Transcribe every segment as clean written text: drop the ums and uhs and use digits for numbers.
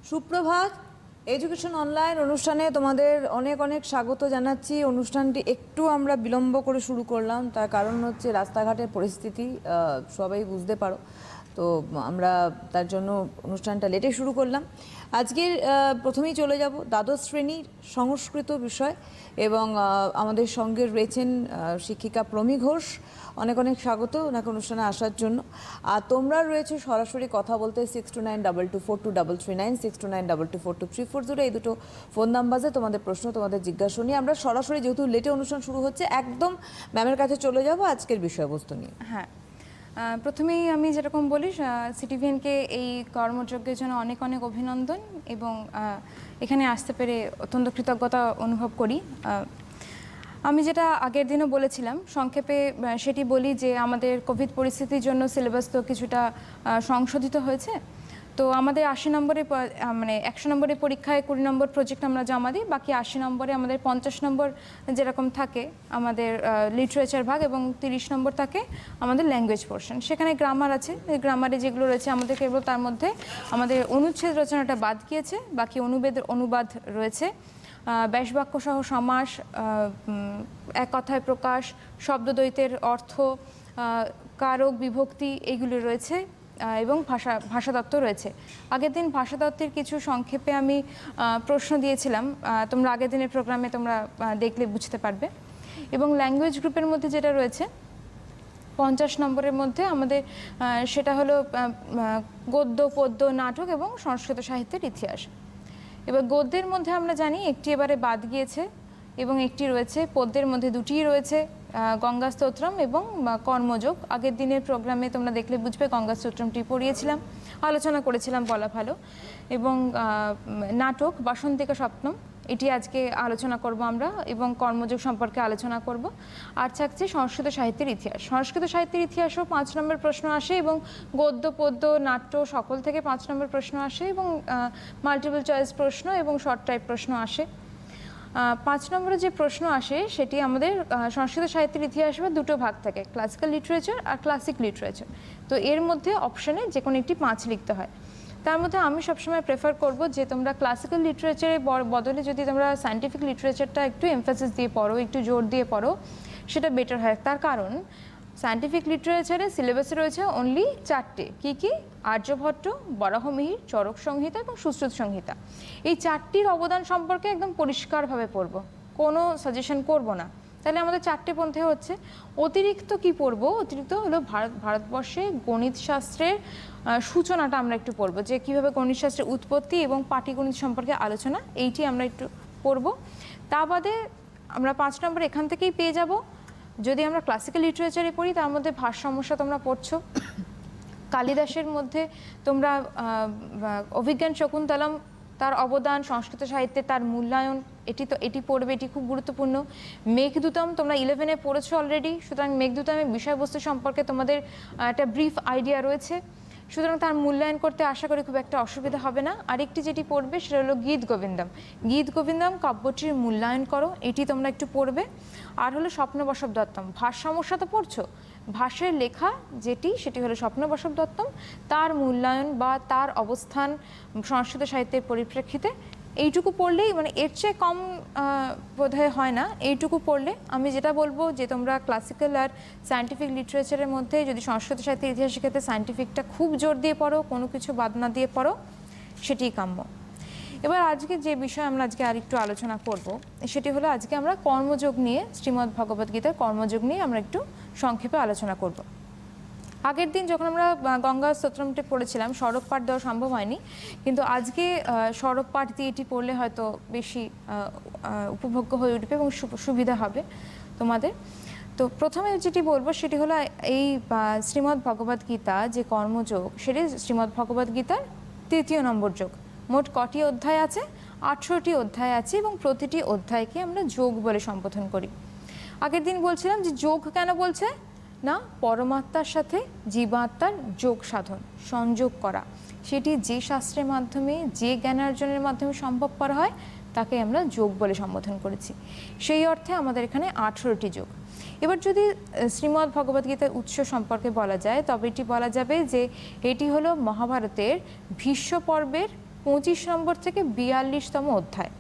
সুপ্রভাত। Education online অনুষ্ঠানে তোমাদের অনেক অনেক স্বাগত জানাচ্ছি। অনুষ্ঠানটি একটু আমরা বিলম্ব করে শুরু করলাম, তার কারণ হচ্ছে রাস্তাঘাটের পরিস্থিতি সবাই বুঝতে পারো, তো আমরা তার জন্য অনুষ্ঠানটা লেটে শুরু করলাম। আজকের প্রথমেই চলে যাব দ্বাদশ শ্রেণীর সংস্কৃত বিষয়, এবং আমাদের সঙ্গে রয়েছেন শিক্ষিকা প্রমি ঘোষ। অনেক অনেক স্বাগত ওনাকে অনুষ্ঠানে আসার জন্য। আর তোমরা রয়েছে সরাসরি কথা বলতে 6292242339, 6292242340, এই দুটো ফোন নাম্বারে তোমাদের প্রশ্ন, তোমাদের জিজ্ঞাসা নিয়ে আমরা সরাসরি, যেহেতু লেটে অনুষ্ঠান শুরু হচ্ছে, একদম ম্যামের কাছে চলে যাব আজকের বিষয়বস্তু নিয়ে। হ্যাঁ, প্রথমেই আমি যেরকম বলি, সিটিভিএনকে এই কর্মযজ্ঞের জন্য অনেক অনেক অভিনন্দন, এবং এখানে আসতে পেরে অত্যন্ত কৃতজ্ঞতা অনুভব করি। আমি যেটা আগের দিনও বলেছিলাম, সংক্ষেপে সেটি বলি যে আমাদের কোভিড পরিস্থিতির জন্য সিলেবাস তো কিছুটা সংশোধিত হয়েছে। তো আমাদের 80 নম্বরে মানে 100 নম্বরের পরীক্ষায় 20 নম্বর প্রজেক্ট আমরা জমা দিই, বাকি 80 নম্বরে আমাদের 50 নম্বর যেরকম থাকে আমাদের লিটারেচার ভাগ, এবং 30 নম্বর থাকে আমাদের ল্যাঙ্গুয়েজ পোর্শন। সেখানে গ্রামার আছে, গ্রামারে যেগুলো রয়েছে আমাদের কেবল তার মধ্যে আমাদের অনুচ্ছেদ রচনাটা বাদ গিয়েছে, বাকি অনুবাদ রয়েছে। ব্যাসবাক্য সহ সমাস, এক কথায় প্রকাশ, শব্দদ্বৈতের অর্থ, কারক বিভক্তি, এইগুলো রয়েছে, এবং ভাষাতত্ত্ব রয়েছে। আগের দিন ভাষাতত্ত্বের কিছু সংক্ষেপে আমি প্রশ্ন দিয়েছিলাম, তোমরা আগের দিনের প্রোগ্রামে তোমরা দেখলে বুঝতে পারবে। এবং ল্যাঙ্গুয়েজ গ্রুপের মধ্যে যেটা রয়েছে 50 নম্বরের মধ্যে আমাদের সেটা হলো গদ্য, পদ্য, নাটক এবং সংস্কৃত সাহিত্যের ইতিহাস। এবার গদ্যের মধ্যে আমরা জানি একটি এবারে বাদ গিয়েছে, এবং একটি রয়েছে। পদ্যের মধ্যে দুটিই রয়েছে, গঙ্গা স্তোত্রম এবং কর্মযোগ। আগের দিনের প্রোগ্রামে তোমরা দেখলে বুঝবে গঙ্গা স্তোত্রমটি পড়িয়েছিলাম, আলোচনা করেছিলাম বলা ভালো। এবং নাটক বাসন্তিকা স্বপ্নম, এটি আজকে আলোচনা করব আমরা, এবং কর্মযোগ সম্পর্কে আলোচনা করব। আর থাকছে সংস্কৃত সাহিত্যের ইতিহাস। সংস্কৃত সাহিত্যের ইতিহাসও 5 নম্বর প্রশ্ন আসে, এবং গদ্য, পদ্য, নাট্য সকল থেকে 5 নম্বর প্রশ্ন আসে, এবং মাল্টিপল চয়েস প্রশ্ন এবং শর্ট টাইপ প্রশ্ন আসে। 5 নম্বরে যে প্রশ্ন আসে সেটি আমাদের সংস্কৃত সাহিত্যের ইতিহাস বা দুটো ভাগ থাকে, ক্লাসিক্যাল লিটারেচার আর ক্লাসিক লিটারেচার। তো এর মধ্যে অপশানে যে কোনো একটি 5 লিখতে হয়। তার মধ্যে আমি সবসময় প্রেফার করব যে তোমরা ক্লাসিক্যাল লিটারেচারের বদলে যদি তোমরা সায়েন্টিফিক লিটারেচারটা একটু এমফাসিস দিয়ে পড়ো, একটু জোর দিয়ে পড়ো, সেটা বেটার হয়। তার কারণ সায়েন্টিফিক লিটারেচারে সিলেবাসে রয়েছে অনলি 4টে, কি আর্যভট্ট, বরাহমিহির, চরক সংহিতা এবং সুশ্রুত সংহিতা। এই 4টির অবদান সম্পর্কে একদম পরিষ্কারভাবে পড়বো, কোনো সাজেশন করব না। তাহলে আমাদের 4টে পন্থে হচ্ছে। অতিরিক্ত কি পড়বো? অতিরিক্ত হলো ভারতবর্ষে গণিত শাস্ত্রের সূচনাটা আমরা একটু পড়বো, যে কীভাবে গণিত শাস্ত্রের উৎপত্তি এবং পাটিগণিত সম্পর্কে আলোচনা, এইটি আমরা একটু পড়বো। তা বাদে আমরা 5 নম্বর এখান থেকেই পেয়ে যাব। যদি আমরা ক্লাসিক্যাল লিটারেচারে পড়ি, তার মধ্যে ভাষ সমস্যা তোমরা পড়ছো। কালিদাসের মধ্যে তোমরা অভিজ্ঞান শকুন্তলম, তার অবদান সংস্কৃত সাহিত্যে, তার মূল্যায়ন, এটি পড়বে, এটি খুব গুরুত্বপূর্ণ। মেঘদূতম তোমরা 11-এ পড়েছো অলরেডি, সুতরাং মেঘদূতমের বিষয়বস্তু সম্পর্কে তোমাদের একটা ব্রিফ আইডিয়া রয়েছে, সুতরাং তার মূল্যায়ন করতে আশা করি খুব একটা অসুবিধা হবে না। আরেকটি যেটি পড়বে সেটা হলো গীত গোবিন্দম। গীত গোবিন্দম কাব্যটির মূল্যায়ন করো, এটি তোমরা একটু পড়বে। আর হলো স্বপ্নবসব দত্তম, ভাষ সমস্যা তো পড়ছো, ভাষের লেখা যেটি সেটি হলো স্বপ্নবসব দত্তম, তার মূল্যায়ন বা তার অবস্থান সংস্কৃত সাহিত্যের পরিপ্রেক্ষিতে, এইটুকু পড়লেই, মানে এর চেয়ে কম বোধহয় হয় না। এইটুকু পড়লে আমি যেটা বলবো যে তোমরা ক্লাসিক্যাল আর সায়েন্টিফিক লিটারেচারের মধ্যে যদি সংস্কৃত সাহিত্যের ইতিহাসের ক্ষেত্রে সায়েন্টিফিকটা খুব জোর দিয়ে পড়ো, কোনো কিছু বাদ না দিয়ে পড়ো, সেটিই কাম্য। এবার আজকে যে বিষয় আমরা আজকে আর একটু আলোচনা করব সেটি হলো, আজকে আমরা কর্মযোগ নিয়ে, শ্রীমদ্ ভগবদ্গীতার কর্মযোগ নিয়ে আমরা একটু সংক্ষেপে আলোচনা করব। আগের দিন যখন আমরা গঙ্গা স্তোত্রমটি পড়েছিলাম, সরব পাঠ দেওয়া সম্ভব হয়নি, কিন্তু আজকে সরব পাঠ দিয়ে এটি পড়লে হয়তো বেশি উপভোগ্য হয়ে উঠবে এবং সুবিধা হবে তোমাদের। তো প্রথমে যেটি বলবো সেটি হলো, এই শ্রীমদ্ ভগবদ্গীতা যে কর্মযোগ, সেটি শ্রীমদ্ ভগবদ্গীতার 3য় নম্বর যোগ। মোট কটি অধ্যায় আছে? 18টি অধ্যায় আছে, এবং প্রতিটি অধ্যায়কে আমরা যোগ বলে সম্বোধন করি। আগের দিন বলছিলাম যে যোগ কেন বলছে না, পরমাত্মার সাথে জীবাত্মার যোগ সাধন, সংযোগ করা, সেটি যে শাস্ত্রের মাধ্যমে, যে জ্ঞানার্জনের মাধ্যমে সম্ভব করা হয়, তাকে আমরা যোগ বলে সম্বোধন করেছি। সেই অর্থে আমাদের এখানে 18টি যোগ। এবার যদি শ্রীমদ্ ভগবদ্গীতার উৎস সম্পর্কে বলা যায়, তবে এটি বলা যাবে যে এটি হলো মহাভারতের ভীষ্ম পর্বের 25 নম্বর থেকে 42তম অধ্যায়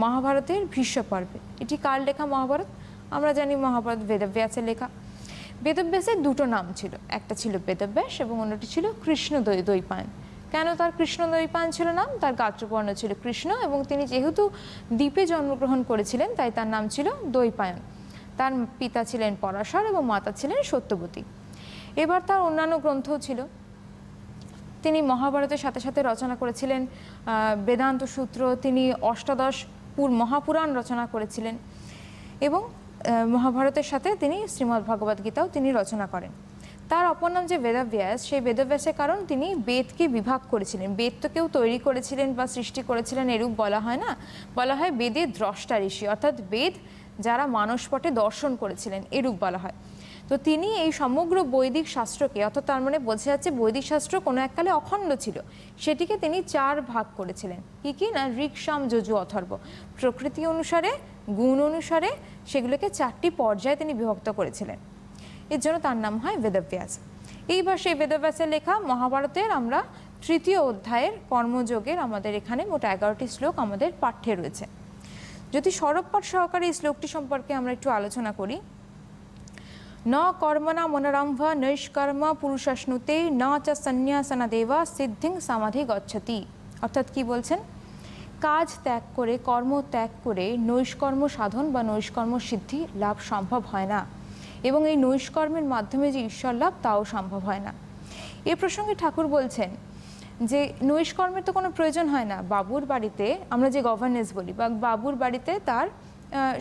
মহাভারতের ভীষ্ম পর্বে। এটি কার লেখা মহাভারত? আমরা জানি মহাভারত বেদব্যাসের লেখা। বেদব্যাসের দুটো নাম ছিল, একটা ছিল বেদব্যাস এবং অন্যটি ছিল কৃষ্ণ দ্বৈপায়ন। কেন তার কৃষ্ণ দ্বৈপায়ন ছিল নাম? তার গাত্রবর্ণ ছিল কৃষ্ণ এবং তিনি যেহেতু দ্বীপে জন্মগ্রহণ করেছিলেন তাই তার নাম ছিল দ্বৈপায়ন। তার পিতা ছিলেন পরাশর এবং মাতা ছিলেন সত্যবতী। এবার তার অন্যান্য গ্রন্থও ছিল। তিনি মহাভারতের সাথে সাথে রচনা করেছিলেন বেদান্ত সূত্র, তিনি অষ্টাদশ মহাপুরাণ রচনা করেছিলেন এবং মহাভারতের সাথে তিনি শ্রীমদ্ ভগবদ গীতাও তিনি রচনা করেন। তার অপর নাম যে বেদব্যাস, সেই বেদব্যাসের কারণ তিনি বেদকে বিভাগ করেছিলেন। বেদ তো কেউ তৈরি করেছিলেন বা সৃষ্টি করেছিলেন এরূপ বলা হয় না, বলা হয় বেদের দ্রষ্টা ঋষি, অর্থাৎ বেদ যারা মানসপটে দর্শন করেছিলেন এরূপ বলা হয়। তো তিনি এই সমগ্র বৈদিক শাস্ত্রকে, অর্থাৎ তার মানে বোঝা যাচ্ছে বৈদিক শাস্ত্র কোনো এককালে অখণ্ড ছিল, সেটিকে তিনি 4 ভাগ করেছিলেন। কি কি না, ঋক, সাম, যজু, অথর্ব। প্রকৃতি অনুসারে, গুণ অনুসারে সেগুলোকে 4টি পর্যায়ে তিনি বিভক্ত করেছিলেন। এর জন্য তার নাম হয় বেদব্যাস। এইবার সেই বেদব্যাসের লেখা মহাভারতের আমরা 3য় অধ্যায়ের কর্মযোগের আমাদের এখানে মোট 11টি শ্লোক আমাদের পাঠ্যে রয়েছে। যদি সরবপাঠ সহকারে এই শ্লোকটি সম্পর্কে আমরা একটু আলোচনা করি। ন কর্মণা মনোরম্ভ নৈষ্কর্ম পুরুষাশ্নুতে ন চ সন্ন্যাসনা দেবা সিদ্ধিং সমাধি গচ্ছতি। অর্থাৎ কি বলছেন? কাজ ত্যাগ করে, কর্ম ত্যাগ করে নৈষ্কর্ম সাধন বা নৈষ্কর্ম সিদ্ধি লাভ সম্ভব হয় না এবং এই নৈষ্কর্মের মাধ্যমে যে ঈশ্বর লাভ তাও সম্ভব হয় না। এ প্রসঙ্গে ঠাকুর বলছেন যে নৈষ্কর্মের তো কোনো প্রয়োজন হয় না। বাবুর বাড়িতে আমরা যে গভর্নেন্স বলি, বা বাবুর বাড়িতে তার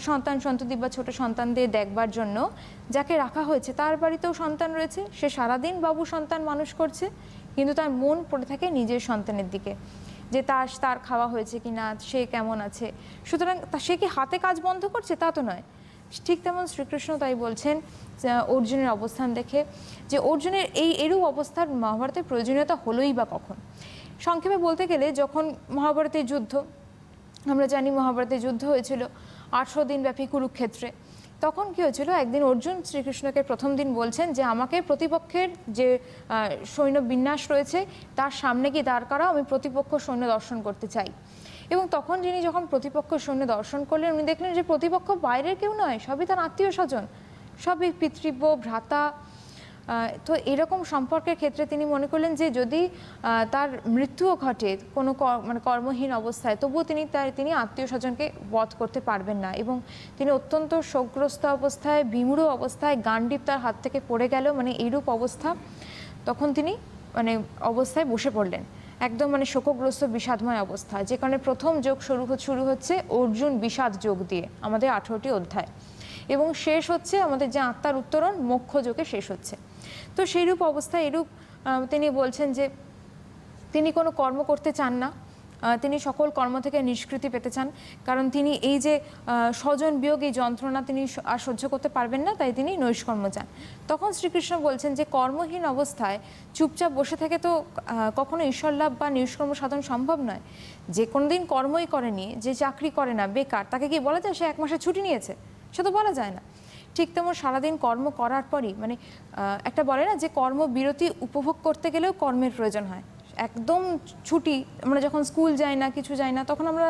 সন্তান সন্ততি বা ছোট সন্তানদের দেখবার জন্য যাকে রাখা হয়েছে তার বাড়িতেও সন্তান রয়েছে, সে সারাদিন বাবু সন্তান মানুষ করছে, কিন্তু তার মন পড়ে থাকে নিজের সন্তানের দিকে, যে তার খাওয়া হয়েছে কি না, সে কেমন আছে। সুতরাং সে কি হাতে কাজ বন্ধ করছে? তা তো নয়। ঠিক তেমন শ্রীকৃষ্ণ তাই বলছেন অর্জুনের অবস্থান দেখে, যে অর্জুনের এই এরূপ অবস্থার মহাভারতের প্রয়োজনীয়তা হলোই বা কখন। সংক্ষেপে বলতে গেলে, যখন মহাভারতের যুদ্ধ, আমরা জানি মহাভারতের যুদ্ধ হয়েছিল 800 দিন ব্যাপী কুরুক্ষেত্রে। তখন কি হয়েছিল, একদিন অর্জুন শ্রীকৃষ্ণকে প্রথম দিন বলছেন যে আমাকে প্রতিপক্ষের যে সৈন্য বিন্যাস রয়েছে তার সামনে গিয়ে দাঁড় করাও, আমি প্রতিপক্ষ সৈন্য দর্শন করতে চাই। এবং তখন যিনি যখন প্রতিপক্ষ সৈন্য দর্শন করলেন, উনি দেখলেন যে প্রতিপক্ষ বাইরের কেউ নয়, সবই তার আত্মীয় স্বজন, সবই পিতৃব্য ভ্রাতা। তো এরকম সম্পর্কের ক্ষেত্রে তিনি মনে করলেন যে যদি তার মৃত্যুও ঘটে কোনো মানে কর্মহীন অবস্থায়, তবুও তিনি আত্মীয় স্বজনকে বধ করতে পারবেন না এবং তিনি অত্যন্ত শোকগ্রস্ত অবস্থায়, বিমূঢ় অবস্থায়, গান্ডীব তার হাত থেকে পড়ে গেল, মানে এইরূপ অবস্থা। তখন তিনি মানে অবস্থায় বসে পড়লেন, একদম মানে শোকগ্রস্ত বিষাদময় অবস্থা। যে কারণে প্রথম যোগ শুরু হচ্ছে অর্জুন বিষাদ যোগ দিয়ে, আমাদের 18টি অধ্যায়, এবং শেষ হচ্ছে আমাদের যে আত্মার উত্তরণ মোক্ষ যোগে শেষ হচ্ছে। তো সেইরূপ অবস্থায় এরূপ তিনি বলছেন যে তিনি কোনো কর্ম করতে চান না, তিনি সকল কর্ম থেকে নিষ্কৃতি পেতে চান, কারণ তিনি এই যে স্বজন বিয়োগ, এই যন্ত্রণা তিনি আর সহ্য করতে পারবেন না, তাই তিনি নৈষ্কর্ম চান। তখন শ্রীকৃষ্ণ বলছেন যে কর্মহীন অবস্থায় চুপচাপ বসে থেকে তো কখনো ঈশ্বর লাভ বা নিষ্কর্ম সাধন সম্ভব নয়। যে কোনো দিন কর্মই করেনি, যে চাকরি করে না, বেকার, তাকে কি বলা যায় সে 1 মাসের ছুটি নিয়েছে? সে তো বলা যায় না। ঠিক তেমন সারাদিন কর্ম করার পরই মানে একটা বলে না যে কর্মবিরতি উপভোগ করতে গেলেও কর্মের প্রয়োজন হয়। একদম ছুটি, আমরা যখন স্কুল যাই না, কিছু যাই না, তখন আমরা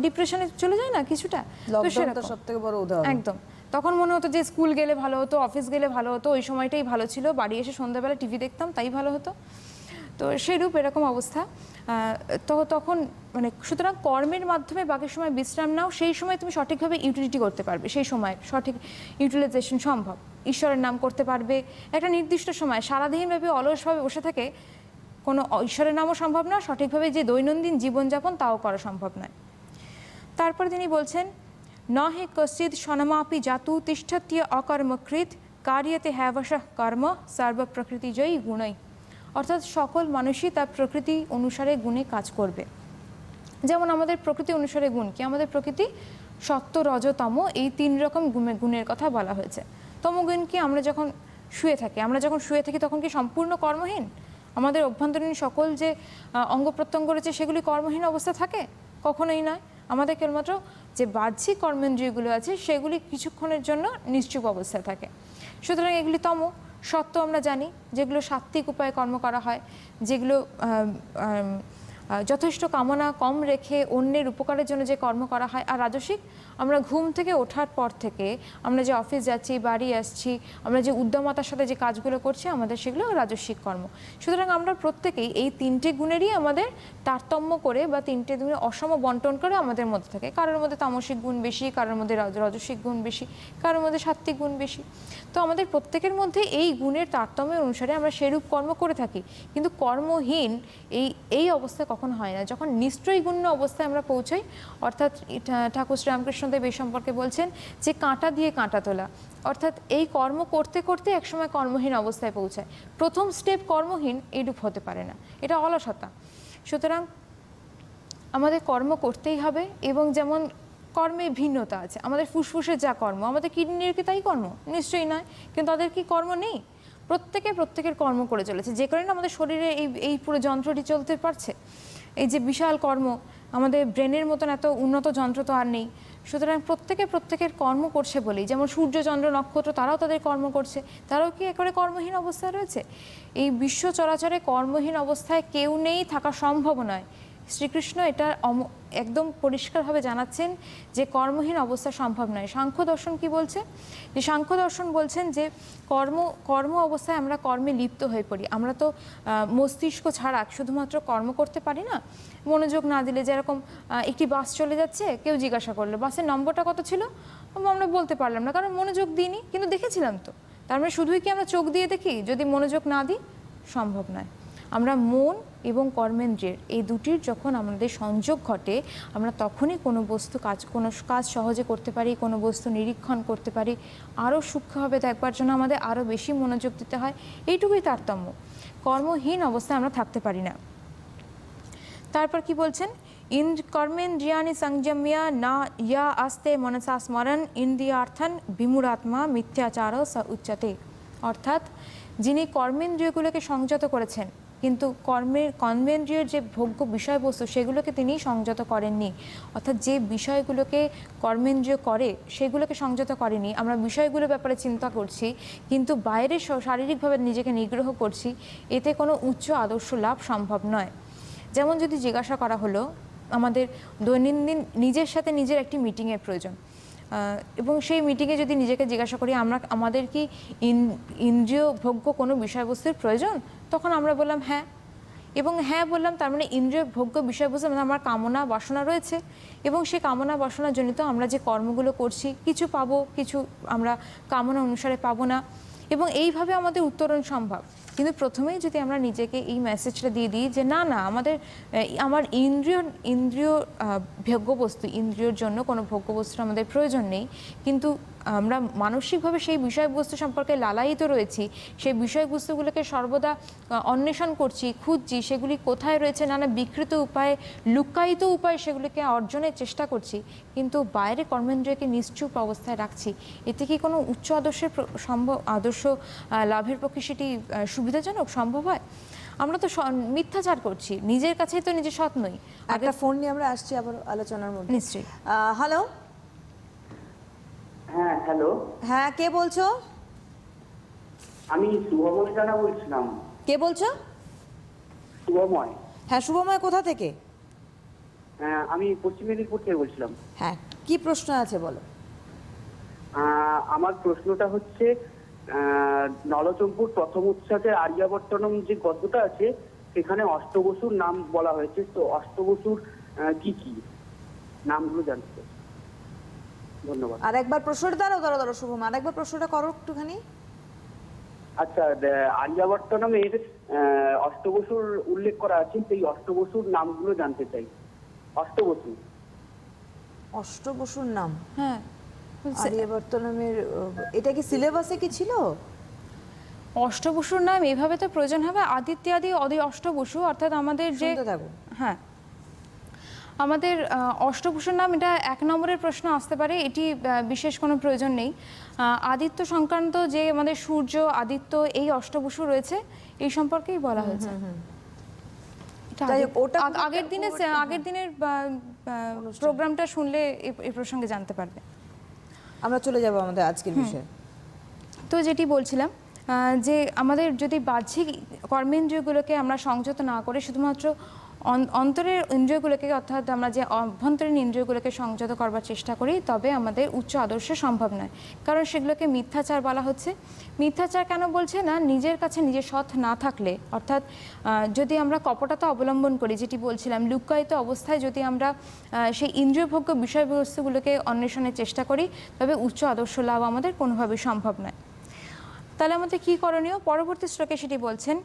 ডিপ্রেশনে চলে যাই না কিছুটা। লকডাউনটা সবথেকে বড় উদাহরণ। একদম। তখন মনে হতো যে স্কুল গেলে ভালো হতো, অফিস গেলে ভালো হতো, ওই সময়টাই ভালো ছিল, বাড়ি এসে সন্ধ্যাবেলা টিভি দেখতাম, তাই ভালো হতো। তো সেরূপ এরকম অবস্থা। তো তখন মানে সুতরাং কর্মের মাধ্যমে বাকি সময় বিশ্রাম নাও, সেই সময় তুমি সঠিকভাবে ইউটিলিটি করতে পারবে, সেই সময় সঠিক ইউটিলাইজেশন সম্ভব, ঈশ্বরের নাম করতে পারবে। একটা নির্দিষ্ট সময় সারাদিনব্যাপী অলসভাবে বসে থাকে কোনো ঈশ্বরের নামও সম্ভব না, সঠিকভাবে যে দৈনন্দিন জীবনযাপন তাও করা সম্ভব নয়। তারপরে তিনি বলছেন ন হে কশ্চিৎ সনমাপি জাতু তিষ্ঠত্য অকর্মকৃত কার্যতে হ্যাবশঃ কর্ম সর্বপ্রকৃতিজয়ী গুণই। অর্থাৎ সকল মানুষই তার প্রকৃতি অনুসারে গুণে কাজ করবে। যেমন আমাদের প্রকৃতি অনুসারে গুণ কি, আমাদের প্রকৃতি সত্য, রজ, তম, এই 3 রকম গুণের কথা বলা হয়েছে। তমগুণ কি, আমরা যখন শুয়ে থাকি তখন কি সম্পূর্ণ কর্মহীন? আমাদের অভ্যন্তরীণ সকল যে অঙ্গ প্রত্যঙ্গ রয়েছে সেগুলি কর্মহীন অবস্থা থাকে? কখনোই নয়। আমাদের কেবলমাত্র যে বাহ্যিক কর্মেন্দ্রিয়গুলো আছে সেগুলি কিছুক্ষণের জন্য নিশ্চুপ অবস্থায় থাকে। সুতরাং এগুলি তম। সত্য আমরা জানি, যেগুলো সাত্ত্বিক উপায়ে কর্ম করা হয়, যেগুলো যথেষ্ট কামনা কম রেখে অন্যের উপকারের জন্য যে কর্ম করা হয়। আর রাজসিক, আমরা ঘুম থেকে ওঠার পর থেকে আমরা যে অফিস যাচ্ছি, বাড়ি আসছি, আমরা যে উদ্যমতার সাথে যে কাজগুলো করছি, আমাদের সেগুলো রাজসিক কর্ম। সুতরাং আমরা প্রত্যেকেই এই তিনটে গুণেরই আমাদের তারতম্য করে বা তিনটে গুণে অসম বন্টন করে আমাদের মধ্যে থাকে। কারোর মধ্যে তামসিক গুণ বেশি, কারোর মধ্যে রাজসিক গুণ বেশি, কারোর মধ্যে সাত্ত্বিক গুণ বেশি। তো আমাদের প্রত্যেকের মধ্যে এই গুণের তারতম্যের অনুসারে আমরা সেরূপ কর্ম করে থাকি। কিন্তু কর্মহীন এই অবস্থা কখন হয় না, যখন নিশ্চয়ই গুণ্য অবস্থায় আমরা পৌঁছাই। অর্থাৎ ঠাকুর শ্রীরামকৃষ্ণদেব এই সম্পর্কে বলছেন যে কাঁটা দিয়ে কাঁটা তোলা, অর্থাৎ এই কর্ম করতে করতে একসময় কর্মহীন অবস্থায় পৌঁছায়। প্রথম স্টেপ কর্মহীন এইরূপ হতে পারে না, এটা অলসতা। সুতরাং আমাদের কর্ম করতেই হবে। এবং যেমন কর্মে ভিন্নতা আছে, আমাদের ফুসফুসের যা কর্ম, আমাদের কিডনির কি তাই কর্ম? নিশ্চয়ই নয়। কিন্তু তাদের কি কর্ম নেই? প্রত্যেকের কর্ম করে চলেছে, যে কারণে আমাদের শরীরে এই পুরো যন্ত্রটি চলতে পারছে। এই যে বিশাল কর্ম, আমাদের ব্রেনের মতন এত উন্নত যন্ত্র তো আর নেই। সুতরাং প্রত্যেকের কর্ম করছে বলেই, যেমন সূর্য, চন্দ্র, নক্ষত্র, তারাও তাদের কর্ম করছে, তারাও কি একেবারে কর্মহীন অবস্থায় রয়েছে? এই বিশ্ব চরাচরে কর্মহীন অবস্থায় কেউ নেই, থাকা সম্ভব নয়। শ্রীকৃষ্ণ এটা একদম পরিষ্কারভাবে জানাচ্ছেন যে কর্মহীন অবস্থা সম্ভব নয়। সাংখ্য দর্শন কি বলছে? যে সাংখ্য দর্শন বলছেন যে কর্ম অবস্থায় আমরা কর্মে লিপ্ত হয়ে পড়ি। আমরা তো মস্তিষ্ক ছাড়া শুধুমাত্র কর্ম করতে পারি না। মনোযোগ না দিলে, যেরকম একটি বাস চলে যাচ্ছে, কেউ জিজ্ঞাসা করলো বাসের নম্বরটা কত ছিল, আমরা বলতে পারলাম না, কারণ মনোযোগ দিইনি, কিন্তু দেখেছিলাম তো। তার মানে শুধুই কি আমরা চোখ দিয়ে দেখি? যদি মনোযোগ না দিই, সম্ভব নয়। আমরা মন এবং কর্মেন্দ্রিয়ের এই দুটির যখন আমাদের সংযোগ ঘটে, আমরা তখনই কোনো কাজ সহজে করতে পারি, কোনো বস্তু নিরীক্ষণ করতে পারি। আরও সূক্ষ্মভাবে দেখবার জন্য আমাদের আরও বেশি মনোযোগ দিতে হয়। এইটুকুই তারতম্য। কর্মহীন অবস্থায় আমরা থাকতে পারি না। তারপর কি বলছেন? কর্মেন্দ্রিয়ানি সংযম্য না ইয়া আস্তে মনসা স্মরণ ইন্দ্রিয়ার্থন বিমূঢ়াত্মা মিথ্যাচার স উচ্যতে। অর্থাৎ যিনি কর্মেন্দ্রিয়গুলোকে সংযত করেছেন, কিন্তু কর্মেন্দ্রিয়ের যে ভোগ্য বিষয়বস্তু সেগুলোকে তিনি সংযত করেননি। অর্থাৎ যে বিষয়গুলোকে কর্মেন্দ্রিয় করে সেগুলোকে সংযত করেনি। আমরা বিষয়গুলোর ব্যাপারে চিন্তা করছি, কিন্তু বাইরে শারীরিকভাবে নিজেকে নিগ্রহ করছি, এতে কোনো উচ্চ আদর্শ লাভ সম্ভব নয়। যেমন যদি জিজ্ঞাসা করা হলো, আমাদের দৈনন্দিন নিজের সাথে নিজের একটি মিটিংয়ের প্রয়োজন, এবং সেই মিটিংয়ে যদি নিজেকে জিজ্ঞাসা করি আমাদের কি ইন্দ্রিয় ভোগ্য কোনো বিষয়বস্তুর প্রয়োজন, তখন আমরা বললাম হ্যাঁ। এবং হ্যাঁ বললাম, তার মানে ইন্দ্রিয় ভোগ্য বিষয়বস্তু মানে আমার কামনা বাসনা রয়েছে, এবং সেই কামনা বাসনা জনিত আমরা যে কর্মগুলো করছি, কিছু পাবো, কিছু আমরা কামনা অনুসারে পাবো না, এবং এইভাবে আমাদের উত্তরণ সম্ভব। কিন্তু প্রথমেই যদি আমরা নিজেকে এই মেসেজটা দিয়ে দিই যে না, আমার ইন্দ্রিয় ভোগ্যবস্তু, ইন্দ্রিয়র জন্য কোনো ভোগ্যবস্তুর আমাদের প্রয়োজন নেই, কিন্তু আমরা মানসিকভাবে সেই বিষয়বস্তু সম্পর্কে লালায়িত রয়েছি, সেই বিষয়বস্তুগুলোকে সর্বদা অন্বেষণ করছি, খুঁজছি, সেগুলি কোথায় রয়েছে, নানা বিকৃত উপায়ে, লুক্কায়িত উপায়ে সেগুলিকে অর্জনের চেষ্টা করছি, কিন্তু বাইরে কর্মেন্দ্রিয়কে নিশ্চুপ অবস্থায় রাখছি। এতে কি কোনো উচ্চ আদর্শ লাভের পক্ষে সেটি সুবিধাজনক সম্ভব হয়? আমরা তো মিথ্যাচার করছি, নিজের কাছেই তো নিজে সৎ নই। একটা ফোন নিয়ে আমরা আসছি আবার আলোচনার মধ্যে। নিশ্চয়ই। হ্যালো। হ্যাঁ, হ্যালো। হ্যাঁ, কে বলছো? আমি শুভময় জানা বলছিলাম। কে বলছো? শুভময়। হ্যাঁ, শুভময় কোথা থেকে? হ্যাঁ, আমি পশ্চিম মেদিনীপুর থেকে বলছিলাম। হ্যাঁ, কি প্রশ্ন আছে বলো। আমার প্রশ্নটা হচ্ছে, নলচম্পুর প্রথম উৎসাহে আর্যাবর্তনম যে গদ্যটা আছে, সেখানে অষ্টবসুর নাম বলা হয়েছে। তো অষ্টবসুর কি কি নামগুলো জানতে চাই। ধন্যবাদ। আর একবার প্রশ্নটা দাঁড়াও শুভম, আর একবার প্রশ্নটা করো একটুখানি। আচ্ছা, আর্যাবর্তনমের অষ্টবসুর উল্লেখ করা আছে, সেই অষ্টবসুর নামগুলো জানতে চাই। অষ্টবসুর নাম? হ্যাঁ, আর্যবর্তনমের এটা কি সিলেবাসে কি ছিল? অষ্টবসুর নাম এভাবে তো প্রয়োজন হবে আদিত্যাদি অষ্টবসু, অর্থাৎ আমাদের যে, হ্যাঁ, আমাদের অষ্টবসুর নাম, এটা 1 নম্বরের প্রশ্ন আসতে পারে, এটি বিশেষ কোনো প্রয়োজন নেই। আদিত্য সংক্রান্ত যে আমাদের সূর্য, আদিত্য, এই অষ্টবসু রয়েছে, এই সম্পর্কেই বলা হয়েছে। আগের দিনের প্রোগ্রামটা শুনলে এই প্রসঙ্গে জানতে পারবে। আমরা চলে যাব আমাদের আজকের বিষয়ে। তো যেটি বলছিলাম, যে আমাদের যদি বাহ্যিক কর্মেন্দ্রিয়গুলোকে আমরা সংযত না করে শুধুমাত্র অন্তরের ইন্দ্রিয়গুলোকে, অর্থাৎ আমরা যে অভ্যন্তরীণ ইন্দ্রিয়গুলোকে সংযত করবার চেষ্টা করি, তবে আমাদের উচ্চ আদর্শ সম্ভব নয়। কারণ সেগুলোকে মিথ্যাচার বলা হচ্ছে। মিথ্যাচার কেন বলছে না, নিজের কাছে নিজের সৎ না থাকলে, অর্থাৎ যদি আমরা কপটতা অবলম্বন করি, যেটি বলছিলাম, লুক্কায়িত অবস্থায় যদি আমরা সেই ইন্দ্রিয়ভোগ্য বিষয়বস্তুগুলোকে অন্বেষণের চেষ্টা করি, তবে উচ্চ আদর্শ লাভ আমাদের কোনোভাবেই সম্ভব নয়। তাহলে আমাদের কী করণীয়? পরবর্তী শ্লোকে সেটি বলছেন,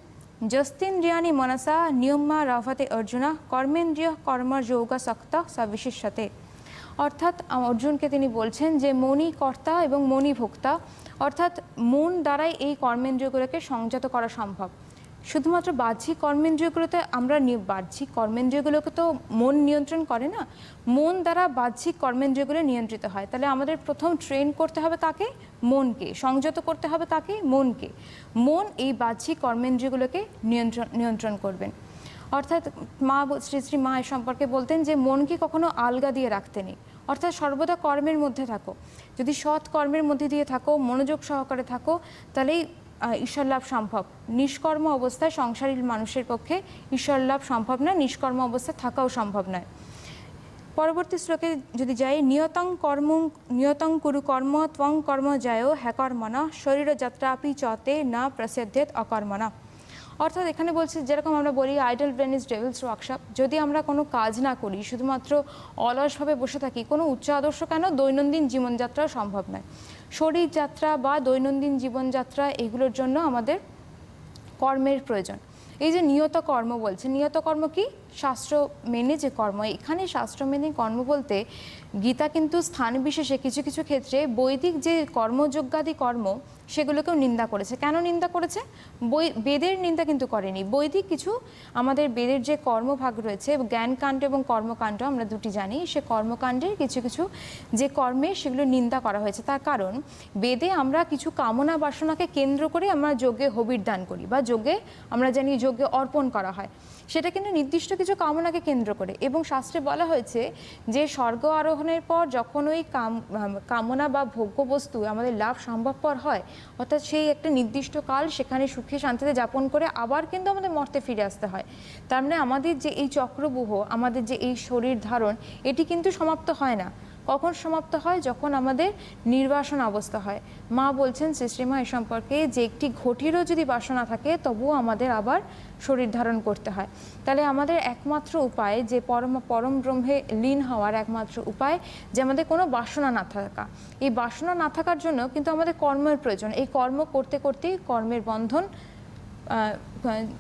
যস্তিন্দ্রিয়ানি মনসা নিয়ম্মা রাভতে অর্জুনা কর্মেন্দ্রিয় কর্মযোগা শক্ত সবিশিষ্যতে। অর্থাৎ অর্জুনকে তিনি বলছেন যে মনই কর্তা এবং মনই ভোক্তা, অর্থাৎ মন দ্বারাই এই কর্মেন্দ্রিয়গুলোকে সংযত করা সম্ভব। শুধুমাত্র বাহ্যিক কর্মেন্দ্রিয়গুলোতে আমরা বাহ্যিক কর্মেন্দ্রিয়গুলোকে তো মন নিয়ন্ত্রণ করে না, মন দ্বারা বাহ্যিক কর্মেন্দ্রিয়গুলো নিয়ন্ত্রিত হয়। তাহলে আমাদের প্রথম ট্রেন করতে হবে কাকে? মনকে। সংযত করতে হবে কাকে? মনকে। মন এই বাহ্যিক কর্মেন্দ্রিয়গুলোকে নিয়ন্ত্রণ করবেন। অর্থাৎ শ্রী মা এ সম্পর্কে বলতেন যে মনকে কখনো আলগা দিয়ে রাখতে নেই, অর্থাৎ সর্বদা কর্মের মধ্যে থাকো। যদি সৎ কর্মের মধ্যে দিয়ে থাকো, মনোযোগ সহকারে থাকো, তাহলেই ঈশ্বর লাভ সম্ভব। নিষ্কর্ম অবস্থায় সংসারী মানুষের পক্ষে ঈশ্বর লাভ সম্ভব নয়, নিষ্কর্ম অবস্থায় থাকাও সম্ভব নয়। পরবর্তী শ্লোকে যদি যাই, নিয়তং কুরু কর্ম ত্বং কর্ম যায় হ্যাকর্মনা শরীর যাত্রাপি চতে না প্রসিদ্ধেত অকর্মনা। অর্থাৎ এখানে বলছে, যেরকম আমরা বলি idol brain is Devil's workshop, যদি আমরা কোনো কাজ না করি, শুধুমাত্র অলসভাবে বসে থাকি, কোনো উচ্চ আদর্শ কেন দৈনন্দিন জীবনযাত্রা সম্ভব নয়। শরীর যাত্রা বা দৈনন্দিন জীবনযাত্রা, এগুলোর জন্য আমাদের কর্মের প্রয়োজন। এই যে নিয়ত কর্ম বলছে, নিয়ত কর্ম কি? শাস্ত্র মেনে যে কর্ম। এখানে শাস্ত্র মেনে কর্ম বলতে গীতা কিন্তু স্থান বিশেষে কিছু কিছু ক্ষেত্রে বৈদিক যে কর্মযজ্ঞাদি কর্ম সেগুলোকেও নিন্দা করেছে। কেন নিন্দা করেছে? বেদের নিন্দা কিন্তু করেনি। বৈদিক কিছু আমাদের বেদের যে কর্মভাগ রয়েছে, জ্ঞানকাণ্ড এবং কর্মকাণ্ড আমরা দুটি জানি, সে কর্মকাণ্ডের কিছু কিছু যে কর্মে সেগুলো নিন্দা করা হয়েছে। তার কারণ বেদে আমরা কিছু কামনা বাসনাকে কেন্দ্র করে আমরা যজ্ঞে হবির দান করি, বা যজ্ঞে আমরা জানি যজ্ঞে অর্পণ করা হয়, সেটা কিন্তু নির্দিষ্ট কিছু কামনাকে কেন্দ্র করে। এবং শাস্ত্রে বলা হয়েছে যে স্বর্গ আরোহণের পর যখন ওই কামনা বা ভোগ্যবস্তু আমাদের লাভ সম্ভবপর হয়, অর্থাৎ সেই একটা নির্দিষ্ট কাল সেখানে সুখে শান্তিতে যাপন করে আবার কিন্তু আমাদের মর্তে ফিরে আসতে হয়। তার মানে আমাদের যে এই চক্রব্যূহ, আমাদের যে এই শরীর ধারণ, এটি কিন্তু সমাপ্ত হয় না। কখন সমাপ্ত হয়? যখন আমাদের নির্বাসন অবস্থা হয়। মা বলছেন শ্রীশ্রীমা এ সম্পর্কে যে একটি ঘটিরও যদি বাসনা থাকে, তবুও আমাদের আবার শরীর ধারণ করতে হয়। তাহলে আমাদের একমাত্র উপায় যে পরম ব্রহ্মে লীন হওয়ার একমাত্র উপায় যে আমাদের কোনো বাসনা না থাকা। এই বাসনা না থাকার জন্য কিন্তু আমাদের কর্মের প্রয়োজন। এই কর্ম করতে করতেই কর্মের বন্ধন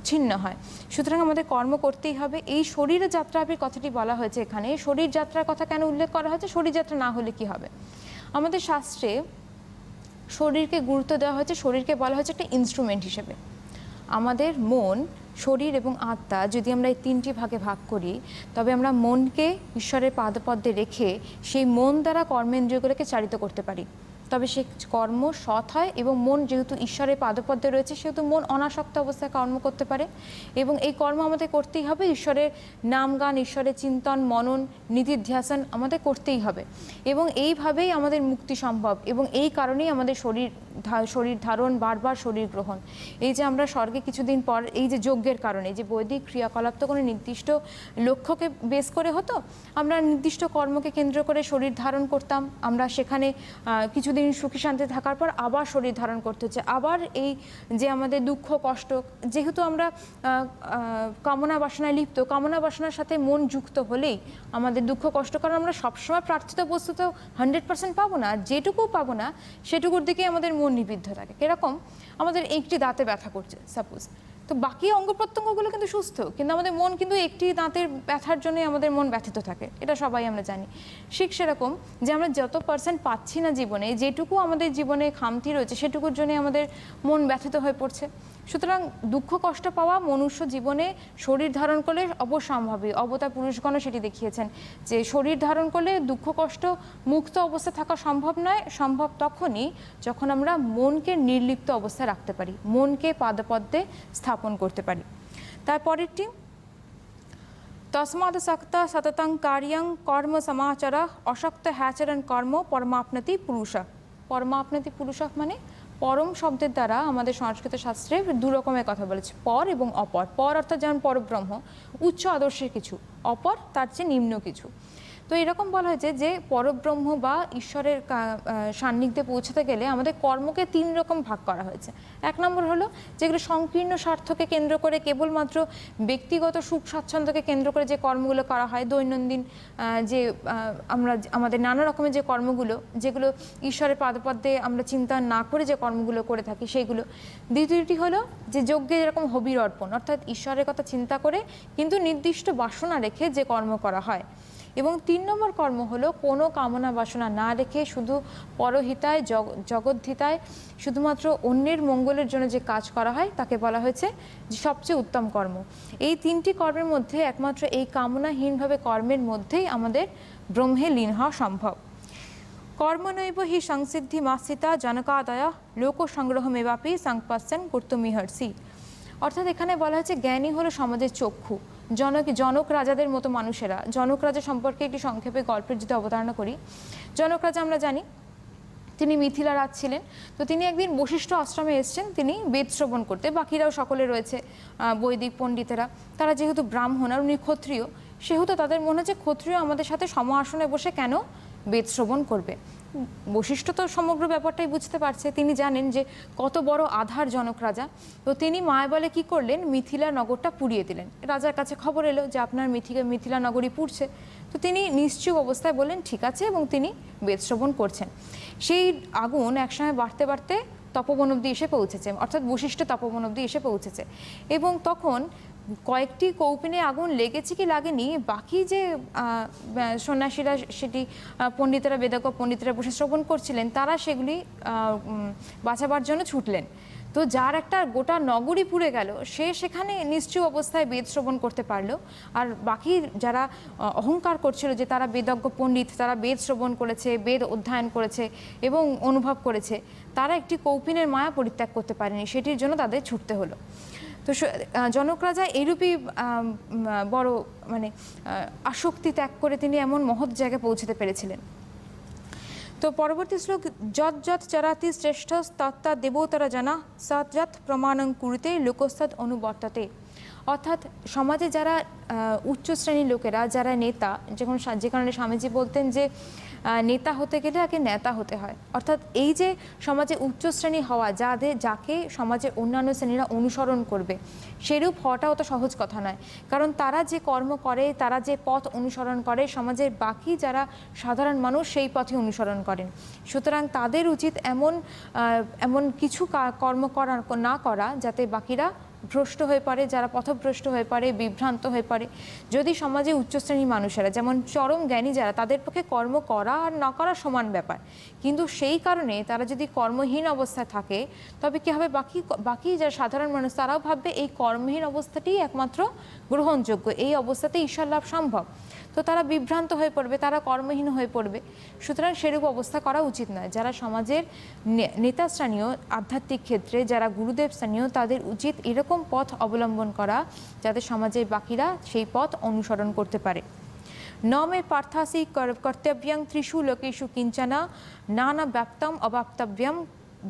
ছিন্ন হয়। সুতরাং আমাদের কর্ম করতেই হবে। এই শরীর যাত্রার কথাটি বলা হয়েছে এখানে। শরীর যাত্রার কথা কেন উল্লেখ করা হয়েছে? শরীর যাত্রা না হলে কি হবে? আমাদের শাস্ত্রে শরীরকে গুরুত্ব দেওয়া হয়েছে, শরীরকে বলা হয়েছে একটা ইনস্ট্রুমেন্ট হিসেবে। আমাদের মন, শরীর এবং আত্মা যদি আমরা এই তিনটি ভাগে ভাগ করি, তবে আমরা মনকে ঈশ্বরের পাদপদ্মে রেখে সেই মন দ্বারা কর্মেন্দ্রিয়গুলোকে চালিত করতে পারি। তবে সে কর্ম সৎ হয়, এবং মন যেহেতু ঈশ্বরের পাদপদ্মে রয়েছে, সেহেতু মন অনাসক্ত অবস্থায় কর্ম করতে পারে। এবং এই কর্ম আমাদের করতেই হবে, ঈশ্বরের নাম গান, ঈশ্বরের চিন্তন, মনন, নিধিধ্যাসন আমাদের করতেই হবে। এবং এইভাবেই আমাদের মুক্তি সম্ভব। এবং এই কারণেই আমাদের শরীর ধারণ, বারবার শরীর গ্রহণ। এই যে আমরা স্বর্গে কিছুদিন পর, এই যে যজ্ঞের কারণে, যে বৈদিক ক্রিয়াকলাপ তো কোনো নির্দিষ্ট লক্ষ্যকে বেস করে হতো, আমরা নির্দিষ্ট কর্মকে কেন্দ্র করে শরীর ধারণ করতাম। আমরা সেখানে কিছুদিন সুখী শান্তি থাকার পর আবার শরীর ধারণ করতে হচ্ছে। আবার এই যে আমাদের দুঃখ কষ্ট, যেহেতু আমরা কামনা বাসনায় লিপ্ত, কামনা বাসনার সাথে মন যুক্ত হলেই আমাদের দুঃখ কষ্ট, কারণ আমরা সবসময় প্রার্থিত বস্তু তো 100% পাবো না, যেটুকু পাবো না সেটুকুর দিকে আমাদের মন নিবিদ্ধ থাকে। এরকম আমাদের একটি দাঁতে ব্যথা করছে সাপোজ, তো বাকি অঙ্গ প্রত্যঙ্গগুলো কিন্তু সুস্থ, কিন্তু আমাদের মন কিন্তু একটি দাঁতের ব্যথার জন্যই আমাদের মন ব্যথিত থাকে। এটা সবাই আমরা জানি। ঠিক সেরকম যে আমরা যত % পাচ্ছি না জীবনে, যেটুকু আমাদের জীবনে খামতি রয়েছে, সেটুকুর জন্যই আমাদের মন ব্যথিত হয়ে পড়ছে। সুতরাং দুঃখ কষ্ট পাওয়া মনুষ্য জীবনে শরীর ধারণ করলে অবশ্যম্ভাবী। অবতার পুরুষগণও সেটি দেখিয়েছেন যে শরীর ধারণ করলে দুঃখ কষ্ট মুক্ত অবস্থায় থাকা সম্ভব নয়। সম্ভব তখনই যখন আমরা মনকে নির্লিপ্ত অবস্থায় রাখতে পারি, মনকে পাদপদ্মে স্থাপন করতে পারি। তারপরেরটি, তস্মাদ শক্ত সততং কার্যং কর্ম সমাচার অশক্ত হ্যাচরণ কর্ম পরমাপ্নতি পুরুষ। পরমাপ্নতি পুরুষ মানে পরম শব্দের দ্বারা আমাদের সংস্কৃত শাস্ত্রে দু রকমের কথা বলেছে, পর এবং অপর। পর অর্থাৎ যেমন পরব্রহ্ম, উচ্চ আদর্শের কিছু, অপর তার চেয়ে নিম্ন কিছু। তো এরকম বলা হয়েছে যে পরব্রহ্ম বা ঈশ্বরের সান্নিধ্যে পৌঁছাতে গেলে আমাদের কর্মকে 3 রকম ভাগ করা হয়েছে। 1 নম্বর হলো যেগুলো সংকীর্ণ স্বার্থকে কেন্দ্র করে, কেবলমাত্র ব্যক্তিগত সুখ স্বাচ্ছন্দ্যকে কেন্দ্র করে যে কর্মগুলো করা হয়, দৈনন্দিন যে আমরা আমাদের নানা রকমের যে কর্মগুলো, যেগুলো ঈশ্বরের পাদপদ্মে আমরা চিন্তা না করে যে কর্মগুলো করে থাকি সেইগুলো। দ্বিতীয়টি হলো যে যজ্ঞে যেরকম হবির অর্পণ, অর্থাৎ ঈশ্বরের কথা চিন্তা করে কিন্তু নির্দিষ্ট বাসনা রেখে যে কর্ম করা হয়। এবং 3 নম্বর কর্ম হলো কোনো কামনা বাসনা না রেখে শুধু পরহিতায়, জগদ্ধিতায়, শুধুমাত্র অন্যের মঙ্গলের জন্য যে কাজ করা হয় তাকে বলা হয়েছে যে সবচেয়ে উত্তম কর্ম। এই 3টি কর্মের মধ্যে একমাত্র এই কামনাহীনভাবে কর্মের মধ্যেই আমাদের ব্রহ্মে লীন হওয়া সম্ভব। কর্মনৈব হি সংসিদ্ধি মাসিতা জনকাদয় লোক সংগ্রহমেবাপি সংপাস্যন কর্তুমিহর্ষি। অর্থাৎ এখানে বলা হয়েছে জ্ঞানী হলো সমাজের চক্ষু। জনক রাজাদের মতো মানুষেরা, জনক রাজা সম্পর্কে একটি সংক্ষেপে গল্পের যদি অবতারণা করি, জনক রাজা আমরা জানি তিনি মিথিলা রাজ ছিলেন। তো তিনি একদিন বশিষ্ঠ আশ্রমে এসেছেন তিনি বেদ শ্রবণ করতে, বাকিরাও সকলে রয়েছে বৈদিক পণ্ডিতেরা, তারা যেহেতু ব্রাহ্মণ আর উনি ক্ষত্রিয়, সেহেতু তাদের মনে হচ্ছে ক্ষত্রিয় আমাদের সাথে সম আসনে বসে কেন বেদ শ্রবণ করবে। বশিষ্ঠ তো সমগ্র ব্যাপারটাই বুঝতে পারছে, তিনি জানেন যে কত বড় আধার জনক রাজা। তো তিনি মায় বলে কি করলেন, মিথিলা নগরটা পুড়িয়ে দিলেন। রাজার কাছে খবর এলো যে আপনার মিথিলা নগরী পুড়ছে। তো তিনি নিশ্চুপ অবস্থায় বললেন ঠিক আছে, এবং তিনি বেদ শ্রবণ করছেন। সেই আগুন একসময় বাড়তে বাড়তে তপবন অবধি এসে পৌঁছেছে, অর্থাৎ বশিষ্ঠ তপবন অবধি এসে পৌঁছেছে। এবং তখন কয়েকটি কৌপিনে আগুন লেগেছে কি লাগেনি, বাকি যে সন্ন্যাসীরা, সেটি পণ্ডিতেরা, বেদজ্ঞ পণ্ডিতেরা বসে শ্রবণ করছিলেন, তারা সেগুলি বাঁচাবার জন্য ছুটলেন। তো যার একটা গোটা নগরী পুড়ে গেল, সে সেখানে নিশ্চুপ অবস্থায় বেদ শ্রবণ করতে পারলো। আর বাকি যারা অহংকার করছিল যে তারা বেদজ্ঞ পণ্ডিত, তারা বেদ শ্রবণ করেছে, বেদ অধ্যয়ন করেছে এবং অনুভব করেছে, তারা একটি কৌপিনের মায়া পরিত্যাগ করতে পারেনি, সেটির জন্য তাদের ছুটতে হলো। তো জনক রাজা এইরূপই বড় আসক্তি ত্যাগ করে তিনি এমন মহৎ জায়গায় পৌঁছতে পেরেছিলেন। তো পরবর্তী শ্লোক, যৎ যৎ চরাতি শ্রেষ্ঠ তত্তা দেবতারা জানা সৎ যৎ প্রমাণং কুরুতে লোকস্তৎ অনুবর্ততে। অর্থাৎ সমাজে যারা উচ্চ শ্রেণীর লোকেরা, যারা নেতা, যে কারণে স্বামীজি বলতেন যে নেতা হতে গেলে আগে নেতা হতে হয়। অর্থাৎ এই যে সমাজে উচ্চ শ্রেণী হওয়া, যাকে সমাজের অন্যান্য শ্রেণীরা অনুসরণ করবে, সেরূপ হওয়াটা অত সহজ কথা নয়। কারণ তারা যে কর্ম করে, তারা যে পথ অনুসরণ করে, সমাজের বাকি যারা সাধারণ মানুষ সেই পথে অনুসরণ করেন। সুতরাং তাদের উচিত এমন কিছু কর্ম না করা যাতে বাকিরা ভ্রষ্ট হয়ে পড়ে, যারা পথভ্রষ্ট হয়ে পড়ে, বিভ্রান্ত হয়ে পড়ে। যদি সমাজে উচ্চশ্রেণীর মানুষেরা, যেমন চরম জ্ঞানী যারা, তাদের পক্ষে কর্ম করা আর না করা সমান ব্যাপার, কিন্তু সেই কারণে তারা যদি কর্মহীন অবস্থায় থাকে, তবে কী হবে, বাকি যারা সাধারণ মানুষ তারাও ভাববে এই কর্মহীন অবস্থাটি একমাত্র গ্রহণযোগ্য, এই অবস্থাতে ঈশ্বর লাভ সম্ভব। তো তারা বিভ্রান্ত হয়ে পড়বে, তারা কর্মহীন হয়ে পড়বে। সুতরাং সেরূপ অবস্থা করা উচিত নয়। যারা সমাজের নেতা স্থানীয়, আধ্যাত্মিক ক্ষেত্রে যারা গুরুদেব স্থানীয়, তাদের উচিত এরকম পথ অবলম্বন করা যাতে সমাজের বাকিরা সেই পথ অনুসরণ করতে পারে। ন মে পার্থাসি কর্তব্যং ত্রিষু লোকেষু কিঞ্চনা নানা ব্যাপ্তম অব্যাপ্তব্যম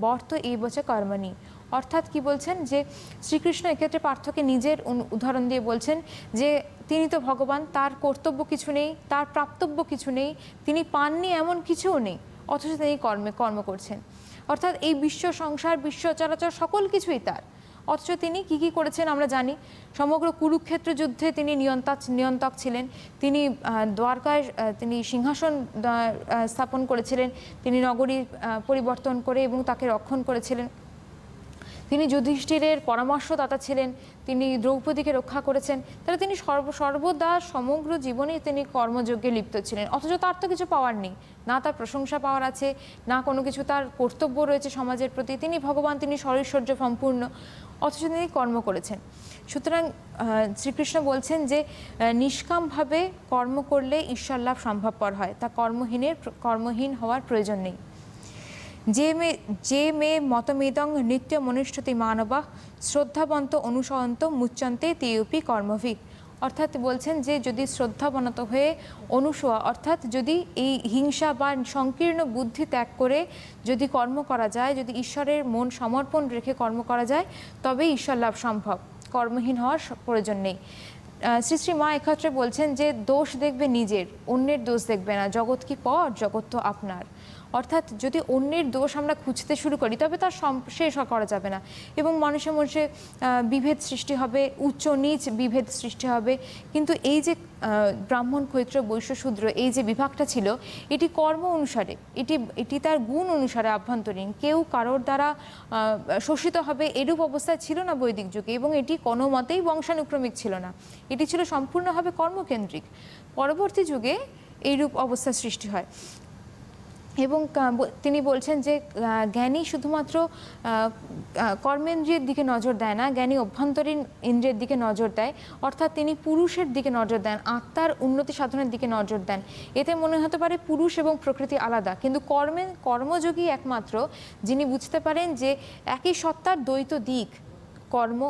বর্ত এই বচে কর্মণি। অর্থাৎ কি বলছেন, যে শ্রীকৃষ্ণ এক্ষেত্রে পার্থকে নিজের উদাহরণ দিয়ে বলছেন যে তিনি তো ভগবান, তার কর্তব্য কিছু নেই, তার প্রাপ্তব্য কিছু নেই, তিনি পাননি এমন কিছুও নেই, অথচ তিনি কর্ম করছেন। অর্থাৎ এই বিশ্ব সংসার, বিশ্ব চরাচর সকল কিছুই তার, অথচ তিনি কি করেছেন আমরা জানি। সমগ্র কুরুক্ষেত্র যুদ্ধে তিনি নিয়ন্ত্রক ছিলেন, তিনি দ্বারকায় তিনি সিংহাসন স্থাপন করেছিলেন, তিনি নগরী পরিবর্তন করে এবং তাকে রক্ষণ করেছিলেন। তিনি যুধিষ্ঠিরের পরামর্শদাতা ছিলেন, তিনি দ্রৌপদীকে রক্ষা করেছেন। তাহলে তিনি সর্বদা সমগ্র জীবনে তিনি কর্মযজ্ঞে লিপ্ত ছিলেন, অথচ তার তো কিছু পাওয়ার নেই, না তার প্রশংসা পাওয়ার আছে, না কোনো কিছু তার কর্তব্য রয়েছে সমাজের প্রতি। তিনি ভগবান, তিনি শরীরশয্য সম্পূর্ণ, অথচ তিনি কর্ম করেছেন। সুতরাং শ্রীকৃষ্ণ বলছেন যে নিষ্কামভাবে কর্ম করলে ঈশ্বর লাভ সম্ভবপর হয়, তা কর্মহীন হওয়ার প্রয়োজন নেই। যে মে মতমেদং নিত্য মনুষ্যতি মানবা শ্রদ্ধাবন্ত অনুসরন্ত মুচ্যন্তে তেয়পি কর্মভি। অর্থাৎ বলছেন যে যদি শ্রদ্ধাবনত হয়ে অনুসোয়া, অর্থাৎ যদি এই হিংসা বা সংকীর্ণ বুদ্ধি ত্যাগ করে যদি কর্ম করা যায়, যদি ঈশ্বরের মন সমর্পণ রেখে কর্ম করা যায়, তবেই ঈশ্বর লাভ সম্ভব। কর্মহীন হওয়ার প্রয়োজন নেই। শ্রী শ্রী মা এক্ষেত্রে বলছেন যে দোষ দেখবে নিজের, অন্যের দোষ দেখবে না। জগৎ কি পর, জগৎ তো আপনার। অর্থাৎ যদি অন্যের দোষ আমরা খুঁজতে শুরু করি তবে তার শেষ করা যাবে না, এবং মানুষের মধ্যে বিভেদ সৃষ্টি হবে, উচ্চ নিচ বিভেদ সৃষ্টি হবে। কিন্তু এই যে ব্রাহ্মণ, ক্ষত্র, বৈশ্য, শূদ্র এই যে বিভাগটা ছিল, এটি কর্ম অনুসারে, এটি তার গুণ অনুসারে আভ্যন্তরীণ। কেউ কারোর দ্বারা শোষিত হবে এরূপ অবস্থায় ছিল না বৈদিক যুগে, এবং এটি কোনো মতেই বংশানুক্রমিক ছিল না। এটি ছিল সম্পূর্ণভাবে কর্মকেন্দ্রিক। পরবর্তী যুগে এইরূপ অবস্থার সৃষ্টি হয়। এবং তিনি বলছেন যে জ্ঞানী শুধুমাত্র কর্মেন্দ্রিয়ের দিকে নজর দেয় না, জ্ঞানী অভ্যন্তরীণ ইন্দ্রিয়ের দিকে নজর দেয়। অর্থাৎ তিনি পুরুষের দিকে নজর দেন, আত্মার উন্নতি সাধনের দিকে নজর দেন। এতে মনে হতে পারে পুরুষ এবং প্রকৃতি আলাদা, কিন্তু কর্মযোগী একমাত্র যিনি বুঝতে পারেন যে একই সত্তার দ্বৈত দিক, কর্ম,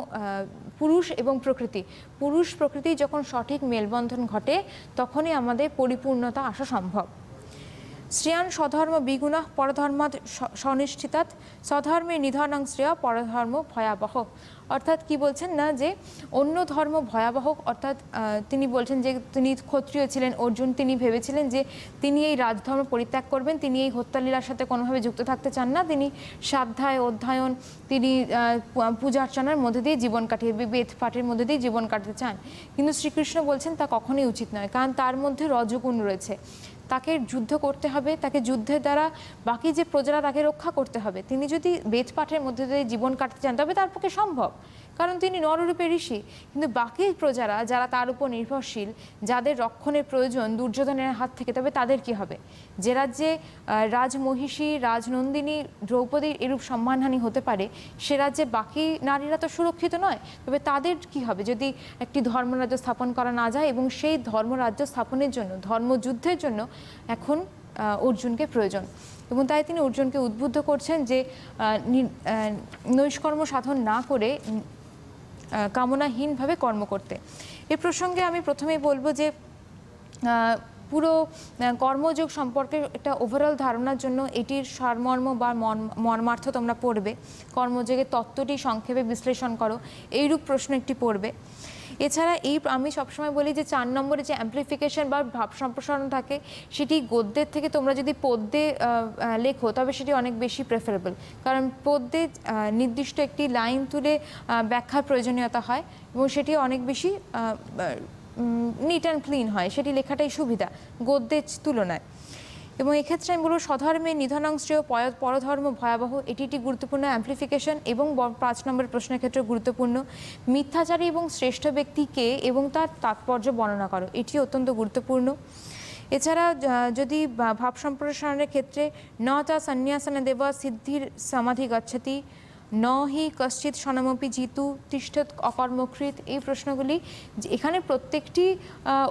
পুরুষ এবং প্রকৃতি। পুরুষ প্রকৃতি যখন সঠিক মেলবন্ধন ঘটে তখনই আমাদের পরিপূর্ণতা আসা সম্ভব। শ্রেয়ান স্বধর্ম বিগুণঃ পরধর্মাৎ স্বনিষ্ঠিতাৎ স্বধর্মে নিধনাং শ্রেয় পরধর্ম ভয়াবহ। অর্থাৎ কি বলছেন না যে অন্য ধর্ম ভয়াবহ, অর্থাৎ তিনি বলছেন যে তিনি ক্ষত্রিয় ছিলেন অর্জুন, তিনি ভেবেছিলেন যে তিনি এই রাজধর্ম পরিত্যাগ করবেন, তিনি এই হত্যালীলার সাথে কোনোভাবে যুক্ত থাকতে চান না, তিনি স্বাধ্যায়, অধ্যয়ন, তিনি পূজা অর্চনার মধ্যে দিয়ে জীবন কাটিয়ে, বেদ পাঠের মধ্যে দিয়ে জীবন কাটাতে চান। কিন্তু শ্রীকৃষ্ণ বলছেন তা কখনোই উচিত নয়, কারণ তার মধ্যে রজগুণ রয়েছে। তাকে যুদ্ধ করতে হবে, তাকে যুদ্ধের দ্বারা বাকি যে প্রজারা তাকে রক্ষা করতে হবে। তিনি যদি বেদ পাঠের মধ্যে দিয়ে জীবন কাটাতে চান তবে তার পক্ষে সম্ভব, কারণ তিনি নররূপে ঋষি। কিন্তু বাকি প্রজারা যারা তার উপর নির্ভরশীল, যাদের রক্ষণের প্রয়োজন দুর্যোধনের হাত থেকে, তবে তাদের কি হবে? যে রাজ্যে রাজমহিষী, রাজনন্দিনী, দ্রৌপদীর এরূপ সম্মানহানি হতে পারে, সে রাজ্যে বাকি নারীরা তো সুরক্ষিত নয়, তবে তাদের কি হবে যদি একটি ধর্মরাজ্য স্থাপন করা না যায়? এবং সেই ধর্মরাজ্য স্থাপনের জন্য, ধর্মযুদ্ধের জন্য এখন অর্জুনকে প্রয়োজন। এবং তাই তিনি অর্জুনকে উদ্বুদ্ধ করছেন যে নৈষ্কর্ম সাধন না করে কামনাহীনভাবে কর্ম করতে। এ প্রসঙ্গে আমি প্রথমেই বলবো যে পুরো কর্মযোগ সম্পর্কে একটা ওভারঅল ধারণার জন্য এটির সারমর্ম বা মর্মার্থ তোমরা পড়বে। কর্মযোগের তত্ত্বটি সংক্ষেপে বিশ্লেষণ করো, এইরূপ প্রশ্ন একটি পড়বে। এছাড়া আমি সবসময় বলি যে 4 নম্বরে যে অ্যাম্প্লিফিকেশন বা ভাব সম্প্রসারণ থাকে, সেটি গদ্যের থেকে তোমরা যদি পদ্যে লেখো তবে সেটি অনেক বেশি প্রেফারেবল, কারণ পদ্যে নির্দিষ্ট একটি লাইন তুলে ব্যাখ্যার প্রয়োজনীয়তা হয় এবং সেটি অনেক বেশি নিট অ্যান্ড ক্লিন হয়, সেটি লেখাটাই সুবিধা গদ্যের তুলনায়। এবং এক্ষেত্রে আমি বলব স্বধর্মে নিধনাং শ্রেয় পরধর্ম ভয়াবহ, এটি একটি গুরুত্বপূর্ণ অ্যাম্প্লিফিকেশন। এবং 5 নম্বর প্রশ্নের ক্ষেত্রে গুরুত্বপূর্ণ মিথ্যাচারী এবং শ্রেষ্ঠ ব্যক্তিকে এবং তার তাৎপর্য বর্ণনা করো, এটি অত্যন্ত গুরুত্বপূর্ণ। এছাড়া যদি ভাব সম্প্রসারণের ক্ষেত্রে ন তা সন্ন্যাসন দেবা সিদ্ধির সমাধি গচ্ছতি ন হি কশ্চিৎ সনমপি জিতু তিষ্ঠৎ অকর্মকৃত, এই প্রশ্নগুলি এখানে প্রত্যেকটি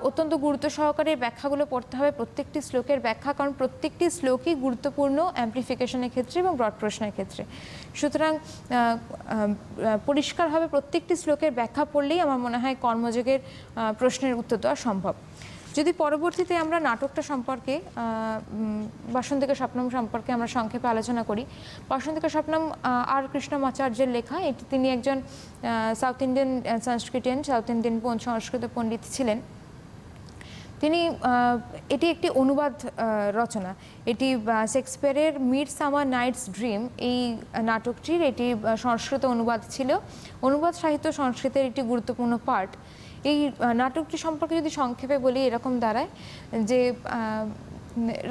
অত্যন্ত গুরুত্ব সহকারে ব্যাখ্যাগুলো পড়তে হবে, প্রত্যেকটি শ্লোকের ব্যাখ্যা, কারণ প্রত্যেকটি শ্লোকই গুরুত্বপূর্ণ অ্যাম্প্লিফিকেশনের ক্ষেত্রে এবং ব্রড প্রশ্নের ক্ষেত্রে। সুতরাং পরিষ্কারভাবে প্রত্যেকটি শ্লোকের ব্যাখ্যা পড়লেই আমার মনে হয় কর্মযোগের প্রশ্নের উত্তর দেওয়া সম্ভব। যদি পরবর্তীতে আমরা নাটকটা সম্পর্কে, বাসন্তিকা স্বপ্নম সম্পর্কে আমরা সংক্ষেপে আলোচনা করি। বাসন্তিকা স্বপ্নম আর কৃষ্ণমাচার্যের লেখা, এটি তিনি একজন সাউথ ইন্ডিয়ান সংস্কৃতিয়ান, সাউথ ইন্ডিয়ান সংস্কৃত পণ্ডিত ছিলেন। তিনি এটি একটি অনুবাদ রচনা, এটি শেক্সপিয়ারের মিডসামার নাইটস ড্রিম এই নাটকটির এটি সংস্কৃত অনুবাদ ছিল। অনুবাদ সাহিত্য সংস্কৃতের একটি গুরুত্বপূর্ণ পার্ট। এই নাটকটি সম্পর্কে যদি সংক্ষেপে বলি, এরকম দাঁড়ায় যে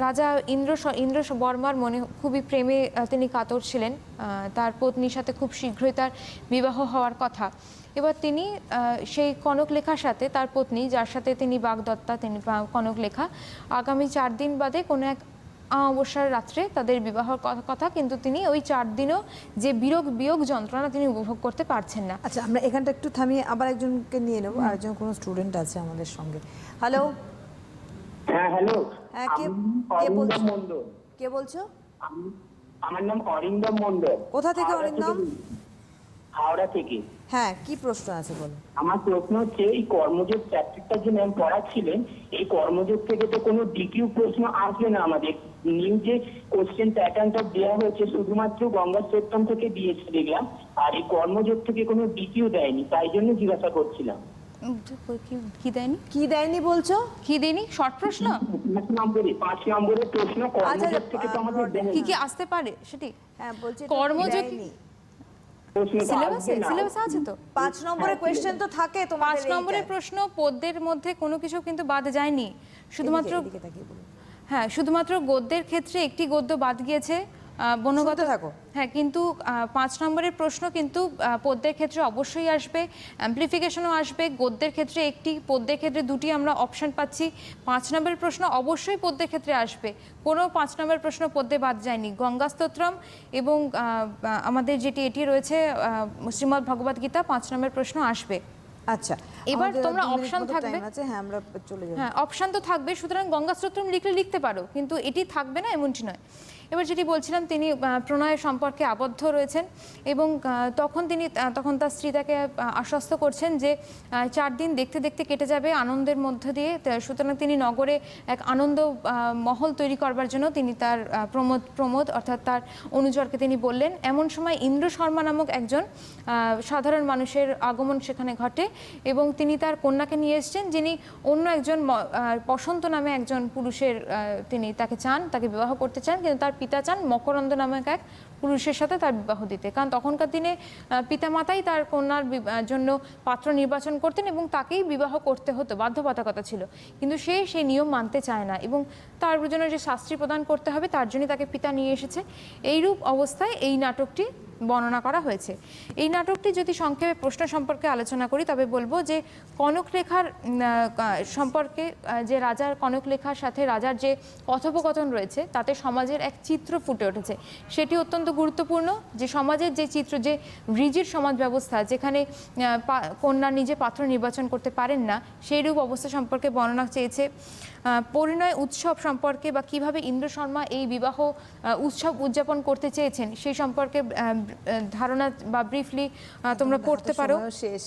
রাজা ইন্দ্র বর্মার মনে খুবই প্রেমে তিনি কাতর ছিলেন, তার পত্নীর সাথে খুব শীঘ্রই তার বিবাহ হওয়ার কথা। এবার তিনি সেই কনকলেখার সাথে তার পত্নী, যার সাথে তিনি বাগদত্তা, তিনি কনকলেখা, আগামী 4 দিন বাদে কোনো এক অমাবস্যার রাত্রে তাদের বিবাহর কথা, কিন্তু তিনি ওই 4 দিনও যে বিয়োগ যন্ত্রণা তিনি উপভোগ করতে পারছেন না। আচ্ছা, আমরা এখানটা একটু থামিয়ে আবার একজনকে নিয়ে নেবো, আরেকজন কোনো স্টুডেন্ট আছে আমাদের সঙ্গে। হ্যালো। হ্যাঁ, হ্যালো। হ্যাঁ, কে বলছো? আমার নাম অরিন্দম মন্ডল। কোথা থেকে অরিন্দম? হাওড়া থেকে। হ্যাঁ, কি প্রশ্ন আছে বলো। আমার প্রশ্ন হচ্ছে, এই কর্মযোগ চ্যাপ্টারটা যে ম্যাম পড়াচ্ছিলেন, এই কর্মযোগ থেকে তো কোনো ডিকিউ প্রশ্ন আসবে না আমাদের। নিউ যে কোশ্চেন প্যাটার্নটা দেওয়া হয়েছে শুধুমাত্র গঙ্গা স্তোত্রম থেকে দিয়েছে দেখলাম, আর এই কর্মযোগ থেকে কোনো ডিকিউ দেয়নি, তাই জন্য জিজ্ঞাসা করছিলাম। কি দেয়নি? কি দেয়নি বলছো? কি দেয়নি? শর্ট প্রশ্ন? 5 নম্বরের প্রশ্ন আচ্ছা, কর্মযোগ থেকে তো আমাদের দেয়নি। কি কি আসতে পারে সেটি? হ্যাঁ বলছি, কর্মযোগ প্রশ্ন তো আসবে না। সিলেবাস আছে তো। 5 নম্বরের কোশ্চেন তো থাকে তোমাদের 5 নম্বরের প্রশ্ন পদ্যের মধ্যে কোনো কিছু কিন্তু বাদ যায়নি, শুধুমাত্র এদিকে তাকিয়ে বলো। হ্যাঁ শুধুমাত্র গদ্যের ক্ষেত্রে একটি গদ্য বাদ গিয়েছে, বনগত। শুনতে থাকো। হ্যাঁ, কিন্তু 5 নম্বরের প্রশ্ন কিন্তু পদ্যের ক্ষেত্রে অবশ্যই আসবে, অ্যাম্পলিফিকেশনও আসবে। গদ্যের ক্ষেত্রে একটি, পদ্যের ক্ষেত্রে দুটি আমরা অপশন পাচ্ছি। 5 নম্বরের প্রশ্ন অবশ্যই পদ্যের ক্ষেত্রে আসবে, কোনো 5 নম্বরের প্রশ্ন পদ্যে বাদ যায়নি। গঙ্গা স্তোত্রম এবং আমাদের যেটি এটি রয়েছে শ্রীমদ্ ভগবদ গীতা, 5 নম্বরের প্রশ্ন আসবে। আচ্ছা, এবার আমাদের তোমরা 2 মিনিট অপশন মতো থাকবে। time আছে, হ্যাঁ আমরা চলে যাব। হ্যাঁ, অপশন তো থাকবে, সুতরাং গঙ্গা স্তোত্রম লিখলে লিখতে পারো, কিন্তু এটি থাকবে না এমনটি নয়। এবার যেটি বলছিলাম, তিনি প্রণয়ের সম্পর্কে আবদ্ধ রয়েছেন এবং তখন তার স্ত্রী তাকে আশ্বস্ত করছেন যে 4 দিন দেখতে দেখতে কেটে যাবে আনন্দের মধ্য দিয়ে। সুতরাং তিনি নগরে এক আনন্দ মহল তৈরি করবার জন্য তিনি তার প্রমোদ অর্থাৎ তার অনুচরকে তিনি বললেন। এমন সময় ইন্দ্র শর্মা নামক একজন সাধারণ মানুষের আগমন সেখানে ঘটে এবং তিনি তার কন্যাকে নিয়ে এসেছেন, যিনি অন্য একজন বসন্ত নামে একজন পুরুষের তিনি তাকে চান, তাকে বিবাহ করতে চান, কিন্তু তার পিতা চান মকরন্দ নামক এক পুরুষের সাথে তার বিবাহ দিতে। কারণ তখনকার দিনে পিতামাতাই তার কন্যার জন্য পাত্র নির্বাচন করতেন এবং তাকেই বিবাহ করতে হতো, বাধ্যবাধকতা ছিল। কিন্তু সে সেই নিয়ম মানতে চায় না এবং তার জন্য যে শাস্তি প্রদান করতে হবে তার জন্য তাকে পিতা নিয়ে এসেছে। এইরূপ অবস্থায় এই নাটকটি বর্ণনা করা হয়েছে। এই নাটকটি যদি সংক্ষেপে প্রশ্ন সম্পর্কে আলোচনা করি তবে বলবো যে কনকরেখার সম্পর্কে, যে রাজার কনকরেখার সাথে রাজার যে কথোপকথন রয়েছে তাতে সমাজের এক চিত্র ফুটে উঠেছে। সেটি অত্যন্ত গুরুত্বপূর্ণ, যে সমাজের যে চিত্র, যে রিজিড সমাজ ব্যবস্থা যেখানে কন্যা নিজে পাত্র নির্বাচন করতে পারেন না, সেই রূপ অবস্থা সম্পর্কে বর্ণনা চেয়েছে। পরিণয় উৎসব সম্পর্কে বা কিভাবে ইন্দ্র শর্মা এই বিবাহ উৎসব উদযাপন করতে চেয়েছেন সেই সম্পর্কে ধারণা বা ব্রিফলি তোমরা পড়তে পারো। শেষ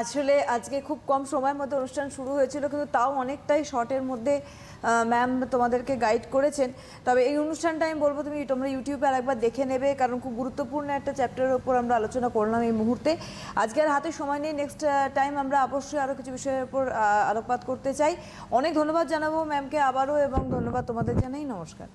আসলে আজকে খুব কম সময়ের মধ্যে অনুষ্ঠান শুরু হয়েছিল, কিন্তু তাও অনেকটাই শর্টের মধ্যে ম্যাম তোমাদেরকে গাইড করেছেন। তবে এই অনুষ্ঠানটা আমি বলবো তোমরা ইউটিউবে আরেকবার দেখে নেবে, কারণ খুব গুরুত্বপূর্ণ একটা চ্যাপ্টারের উপর আমরা আলোচনা করলাম এই মুহূর্তে। আজকে আর হাতে সময় নেই, নেক্সট টাইম আমরা অবশ্যই আরও কিছু বিষয়ের উপর আলোকপাত করতে চাই। অনেক ধন্যবাদ জানাবো ম্যামকে আবারও, এবং ধন্যবাদ তোমাদের জানাই। নমস্কার।